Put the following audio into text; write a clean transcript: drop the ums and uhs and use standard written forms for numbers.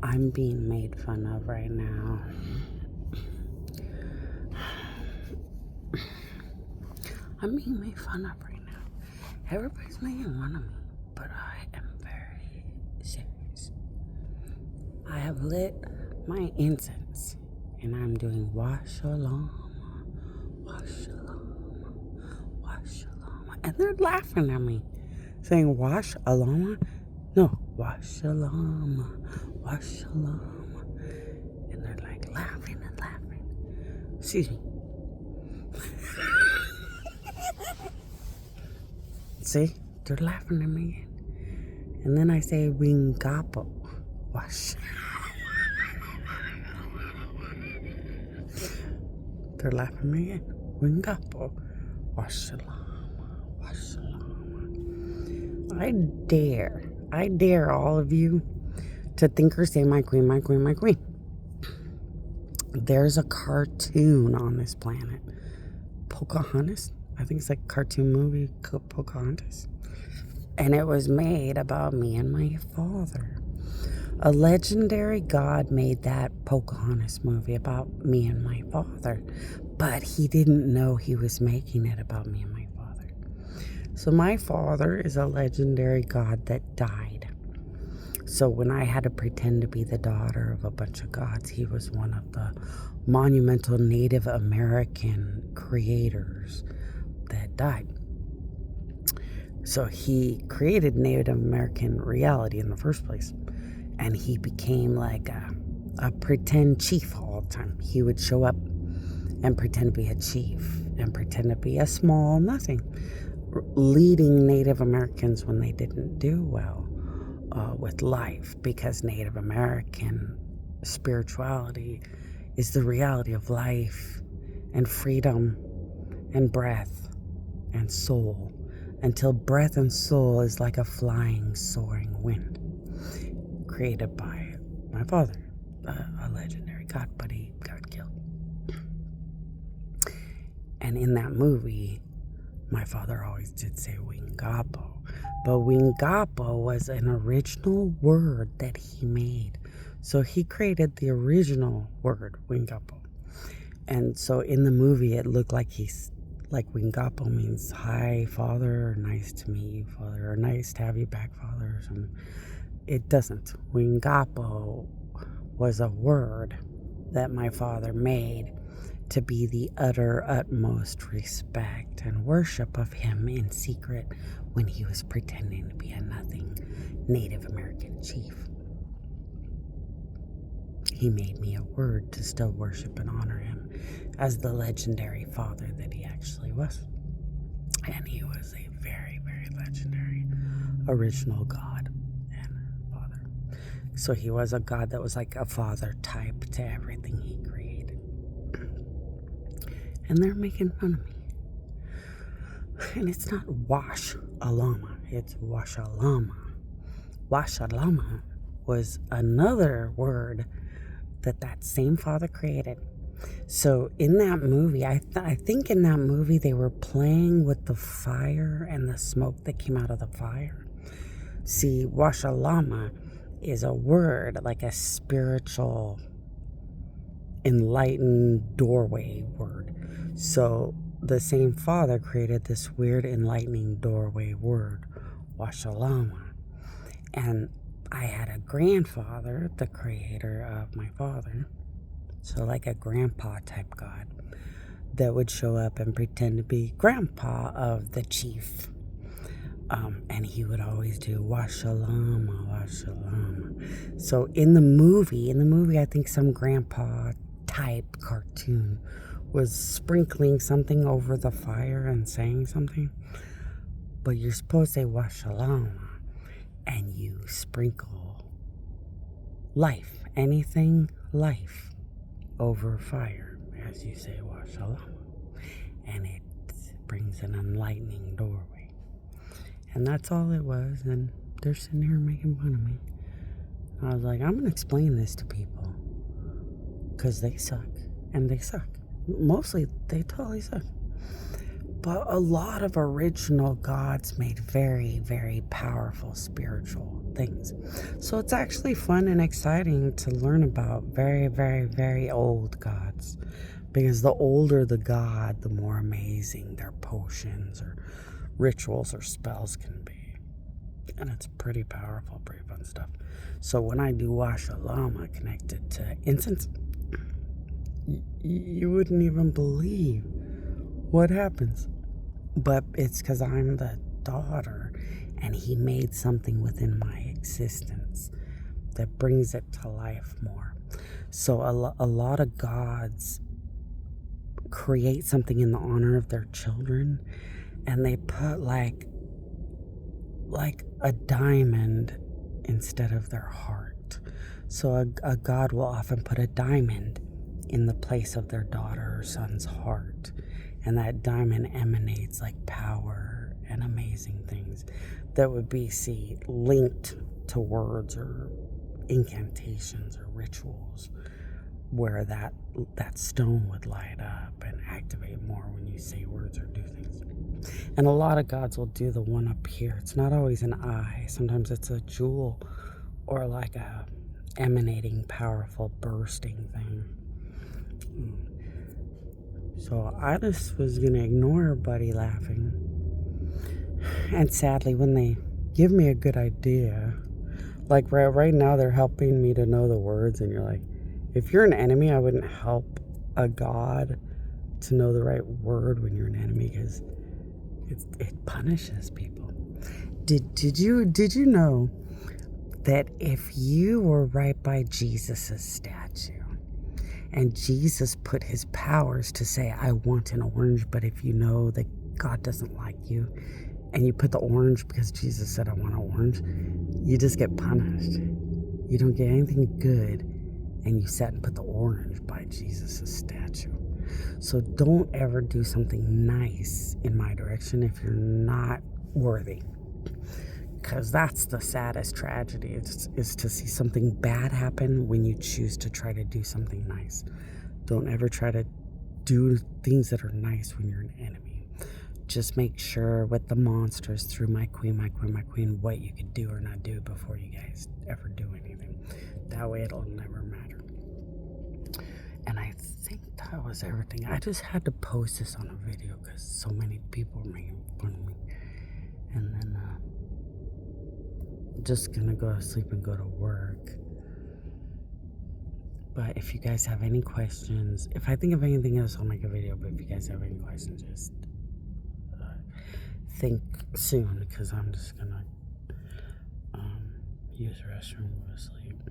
I'm being made fun of right now. I'm being made fun of right now. Everybody's making fun of me, but I am very serious. I have lit my incense and I'm doing wash shalom, wash shalom, wash shalom. And they're laughing at me, saying wash alama. No, wash shalom, wash shalom. And they're like laughing and laughing. Excuse me. See, they're laughing at me again. And then I say wingapo, wash. They're laughing at me again. Wingapo, wash shalom, wash shalom. I dare all of you to think or say my queen, my queen, my queen. There's a cartoon on this planet, Pocahontas. I think it's like a cartoon movie, Pocahontas. And it was made about me and my father. A legendary god made that Pocahontas movie about me and my father. But he didn't know he was making it about me and my father. So my father is a legendary god that died. So when I had to pretend to be the daughter of a bunch of gods, he was one of the monumental Native American creators that died. So he created Native American reality in the first place. And he became like a pretend chief all the time. He would show up and pretend to be a chief and pretend to be a small nothing, leading Native Americans when they didn't do well with life, because Native American spirituality is the reality of life and freedom and breath and soul, until breath and soul is like a flying, soaring wind created by my father, a legendary god, but he got killed. And in that movie, my father always did say wingapo. But wingapo was an original word that he made. So he created the original word, wingapo. And so in the movie, it looked like wingapo means hi, father, or nice to meet you, father, or nice to have you back, father, or something. It doesn't. Wingapo was a word that my father made to be the utmost respect and worship of him in secret when he was pretending to be a nothing Native American chief. He made me a word to still worship and honor him as the legendary father that he actually was. And he was a very, very legendary original god and father. So he was a god that was like a father type to everything he created. And they're making fun of me. And it's not wash alama, it's washalama. Washalama was another word that same father created. So in that movie, I think in that movie they were playing with the fire and the smoke that came out of the fire. See, washalama is a word like a spiritual enlightened doorway word. So the same father created this weird enlightening doorway word, washalama. And I had a grandfather, the creator of my father, so like a grandpa type god, that would show up and pretend to be grandpa of the chief. And he would always do washalama, washalama. So in the movie, I think some grandpa type cartoon was sprinkling something over the fire and saying something. But you're supposed to say washalama, and you sprinkle life, anything life, over fire, as you say washalama. And it brings an enlightening doorway. And that's all it was, and they're sitting here making fun of me. I was like, I'm going to explain this to people, because they suck, and they suck. Mostly, they totally suck. But a lot of original gods made very, very powerful spiritual things. So it's actually fun and exciting to learn about very, very, very old gods. Because the older the god, the more amazing their potions or rituals or spells can be. And it's pretty powerful, pretty fun stuff. So when I do wash a llama connected to incense, you wouldn't even believe what happens. But it's because I'm the daughter, and he made something within my existence that brings it to life more. So a lot of gods create something in the honor of their children, and they put like a diamond instead of their heart. So a god will often put a diamond in the place of their daughter or son's heart, and that diamond emanates like power and amazing things that would be linked to words or incantations or rituals, where that stone would light up and activate more when you say words or do things. And a lot of gods will do the one up here. It's not always an eye. Sometimes it's a jewel or like a emanating, powerful, bursting thing. So I just was going to ignore everybody laughing. And sadly, when they give me a good idea, like right now they're helping me to know the words, and you're like, if you're an enemy, I wouldn't help a god to know the right word when you're an enemy, because it punishes people. Did you know that if you were right by Jesus' statue, and Jesus put his powers to say, I want an orange, but if you know that God doesn't like you, and you put the orange because Jesus said, I want an orange, you just get punished. You don't get anything good, and you sat and put the orange by Jesus' statue. So don't ever do something nice in my direction if you're not worthy. Because that's the saddest tragedy, is to see something bad happen when you choose to try to do something nice. Don't ever try to do things that are nice when you're an enemy. Just make sure with the monsters through my queen, what you could do or not do before you guys ever do anything. That way it'll never matter. And I think that was everything. I just had to post this on a video because so many people were making fun of me. And then just gonna go to sleep and go to work. But if you guys have any questions, if I think of anything else, I'll make a video. But if you guys have any questions, just think soon, because I'm just gonna use the restroom and go to sleep.